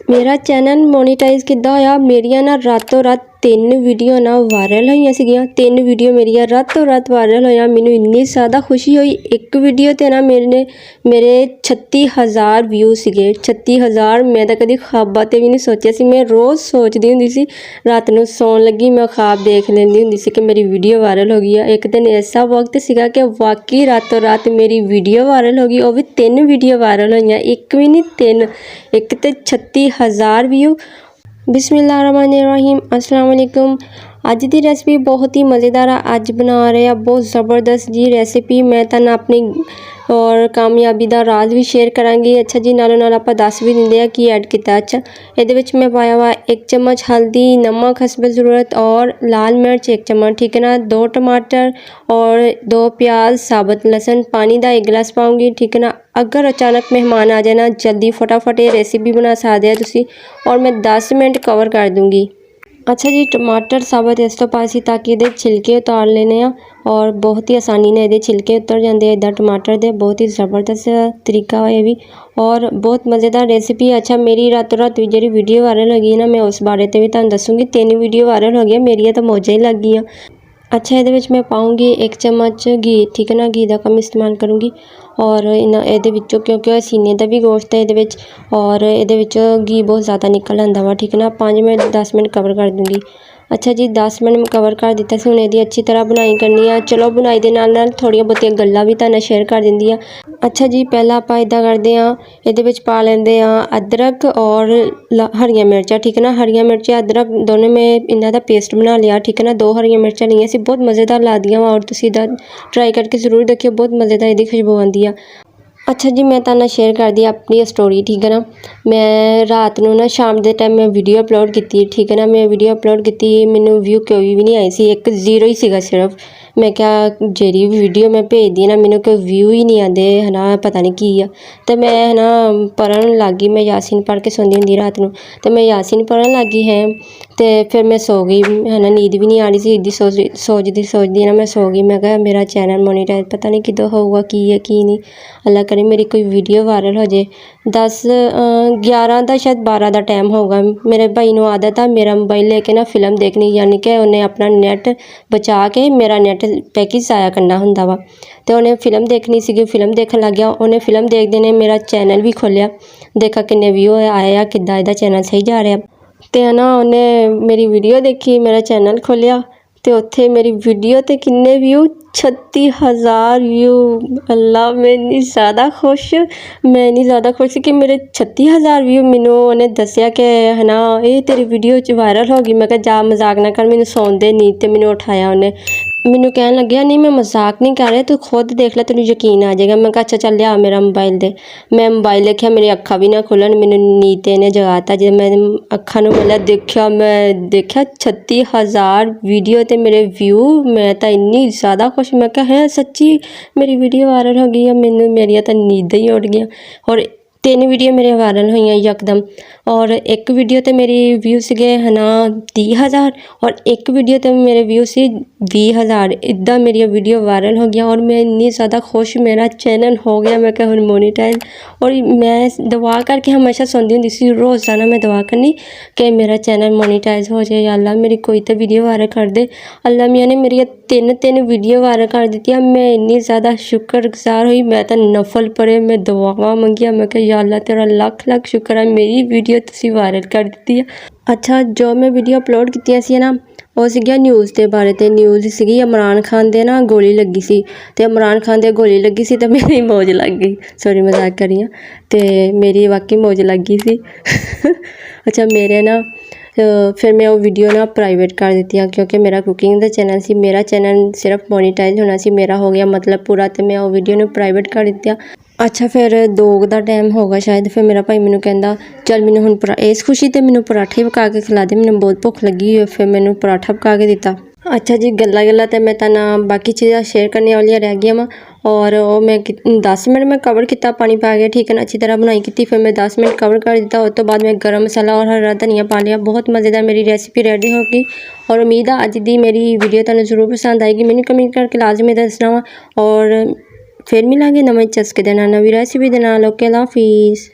मेरा चैनल मोनीटाइज किद्दां होया। मेरिया ना रातों रात 3 वीडियो ना वायरल होईयां सीगियां। 3 वीडियो मेरिया रातों रात वायरल होईयां। मैनूं इन्नी ज़्यादा खुशी हुई। एक वीडियो ते ना मेरे 36,000 व्यू सीगे। 36,000 मैं तां कदी ख्वाबां ते भी नहीं सोचिया सी। मैं रोज़ सोचदी हुंदी सी, रात नूं सौण लगी मैं ख्वाब देख लैंदी हुंदी सी कि मेरी वीडियो वायरल हो गई है। एक दिन ऐसा वक्त सीगा कि वाकई रातों रात मेरी वीडियो वायरल हो गई, वो भी 3 वीडियो वायरल होईयां, एक भी नहीं 3। एक ते 36,000 व्यू। बिस्मिल्लाहिर्रहमानिर्रहीम, अस्सलाम वालेकुम। अज दी रेसिपी बहुत ही मज़ेदार है। अज बना रहे हैं बहुत ज़बरदस्त जी रेसिपी। मैं तुहानूं अपनी और कामयाबी दा राज भी शेयर करांगी। अच्छा जी, नालों नाल आपां दस भी दिंदे आ की ऐड कीता। अच्छा, इहदे विच मैं पाया वा 1 चम्मच हल्दी, नमक हस्बे ज़रूरत और लाल मिर्च 1 चम्मच, ठीक है ना। 2 टमाटर और 2 प्याज, साबुत लहसुन, पानी दा 1 गिलास पाऊँगी, ठीक है ना। अगर अचानक मेहमान आ जाए ना, जल्दी फटाफट ये रेसिपी बना सकते हो तुसी, और मैं 10 मिनट कवर कर दूँगी। अच्छा जी, टमाटर साबुत इस तो पासी ताकि ये छिलके उतार लेने आ, और बहुत ही आसानी ने ये छिलके उतर जाते हैं इधर टमाटर दे। बहुत ही ज़बरदस्त तरीका है ये भी, और बहुत मज़ेदार रेसिपी। अच्छा, मेरी रातों रात जी वीडियो वायरल हो गई ना, मैं उस बारे ते भी तुहानूं दसूँगी। 3 वीडियो वायरल हो गई, मेरिया तो मौजां ही लग गई। अच्छा, ये मैं पाऊँगी 1 चम्मच घी, ठीक है ना। घी का कम इस्तेमाल करूँगी, और ये क्योंकि सीने का भी गोश्त है ये, और ये घी बहुत ज़्यादा निकल आंदा वा, ठीक है ना। 5 मिनट 10 मिनट कवर कर दूँगी। अच्छा जी, 10 मिनट कवर कर दिता सी। हुण इहदी अच्छी तरह बुनाई करनी है। चलो, बुनाई दे नाल नाल थोड़ियां बहुतियां गल्लां भी तुहानूं शेयर कर दिंदी आ। अच्छा जी, पहला आपां इदां करदे आ, इहदे विच पा लैंदे आ अदरक और हरियां मिर्चां, ठीक है ना। हरियां मिर्चां अदरक दोनों में इन्हां दा पेस्ट बना लिया, ठीक है ना। 2 हरियां मिर्चां लियां सी, बहुत मज़ेदार लगदियां वा, और तुसीं इहदा ट्राई करके ज़रूर देखियो, बहुत मज़ेदार इहदी खुशबू आंदी आ। अच्छा जी, मैं तुहानूं शेयर कर दी अपनी स्टोरी, ठीक है ना। मैं रात नूं ना शाम दे टाइम मैं वीडियो अपलोड की, ठीक है ना। मैं वीडियो अपलोड की, मैनूं व्यू कोई भी नहीं आई सी, 1 0 ही सीगा सिर्फ। मैं क्या जेरी वीडियो मैं भेजदी ना, मैनूं कोई व्यू ही नहीं आते है ना, पता नहीं की आ। तो मैं है ना पढ़न लग गई, मैं यासीन पढ़ के सोंदी हुंदी रात नूं, तो मैं यासीन पढ़न लग गई है। तो फिर मैं सो गई, है ना। नींद भी नहीं आ रही सी, इदी सोचदी ना मैं सो गई। मैं कहा मेरा चैनल मोनीटाइज पता नहीं किदों होऊगा, की है की नहीं। अल्लाह करे मेरी कोई वीडियो वायरल हो जाए। 11 का शायद 12 का टाइम होगा। मेरे भाई नूं आदत आ मेरा मोबाइल लेके ना फिल्म देखनी, यानी कि उन्हें अपना नैट बचा के मेरा नैट पैकेज ज़ाया करना हुंदा वा। तो उन्हें फिल्म देखनी सी, फिल्म देखन लग गया। उन्हें फिल्म देखदे ने मेरा चैनल भी खोलिया, देखा किन्ने व्यू आए आ, किद्दां इहदा चैनल सही जा रहा। तो ना उन्हें मेरी वीडियो देखी, मेरा चैनल खोलिया, तो उत्थे मेरी वीडियो ते किन्ने व्यू 36,000 व्यू। अल्लाह, मैं इन्नी ज़्यादा खुश कि मेरे 36,000 व्यू। मैनूं उन्हें दस्सिया कि है ना ये तेरी वीडियो वायरल हो गई। मैं कहा जा मजाक ना कर, मैनूं सौन दे नहीं। तो मैनूं उठाया उन्हें, मैनूं कहन लग्या नहीं मैं मजाक नहीं कर रहा, तू खुद देख ले, तेनूं यकीन आ जाएगा। मैं कहा अच्छा चल लिया मेरा मोबाइल दे। मैं मोबाइल देखिया, मेरी अक्खां भी ना खुलन, मैनूं नींद ते इहने जगाता। जो मैं अक्खां नूं मतलब देखिया, मैं देखिया 36,000 वीडियो ते मेरे व्यू। मैं तो इन्नी ज़्यादा खुश, मैं कहा है सच्ची मेरी वीडियो वायरल हो गई है। मैनूं मेरिया तो नींदां ही उड़ गईयां। और 3 वीडियो मेरे वायरल हुई यकदम, और एक वीडियो ते मेरी व्यू सीगे है ना 30,000, और एक वीडियो ते मेरे व्यू सी 20,000। इदा मेरी वीडियो वायरल हो गया, और मैं इन्नी ज़्यादा खुश, मेरा चैनल हो गया। मैं क्या हुण मोनीटाइज। और मैं दुआ करके हमेशा सुनती हुंदी सी, रोज़ाना मैं दुआ करनी कि मेरा चैनल मोनीटाइज हो जाए। या अल्लाह मेरी कोई तो वीडियो वायरल कर दे। अल्लाह मियाँ ने मेरी 3 वीडियो वायरल कर दी। मैं इन्नी ज़्यादा शुक्रगुजार हुई, मैं तो नफल पढ़े, मैं दुआवां मंगिया। मैं कहा या अल्लाह तेरा लख लख शुक्र है, मेरी वीडियो तुसीं वायरल कर दी है। अच्छा, जो मैं वीडियो अपलोड कीतियां सी ना, वो सीगियां न्यूज़ के बारे ते। न्यूज़ सीगी इमरान खान दे ना गोली लगी सी, तो इमरान खान दे गोली लगी सी, तो मेरी मौज लग गई। सॉरी मजाक कर रही हूँ, तो मेरी वाकई मौज लग गई सी। अच्छा, मेरे ना फिर मैं वो वीडियो ना प्राइवेट कर दी, क्योंकि मेरा कुकिंग का चैनल सी, मेरा चैनल सिर्फ मोनीटाइज होना सी, मेरा हो गया मतलब पूरा। तो मैं वो वीडियो ने प्राइवेट कर दिया। अच्छा, फिर 2 का टाइम होगा शायद। फिर मेरा भाई मैनूं कहंदा चल मैनूं हुण इस खुशी ते मैनूं पराठे पका के खिला दे, मैनूं बहुत भुख लगी हुई। फिर मैनूं पराठा पका के दिता। अच्छा जी, गल्लां ते मैं तुहानूं बाकी चीज़ां शेयर करने वालियां रह गईयां वा, और वो मैं 10 मिनट मैं कवर किया पानी पा के, ठीक है ना। अच्छी तरह बुनाई की, फिर मैं 10 मिनट कवर कर दिता। उस तो बाद मैं गर्म मसाला और हरा धनिया पा लिया। बहुत मज़ेदार मेरी रेसिपी रेडी हो गई, और उम्मीद है अज दी मेरी वीडियो तुहानूं जरूर पसंद आएगी। मैनूं कमेंट करके लाजमी दसना वा, और फिर मिलांगे नवें चस्के दे नाल, नवीं रेसिपी दे नाल। ओके, अल्लाह हाफिज़।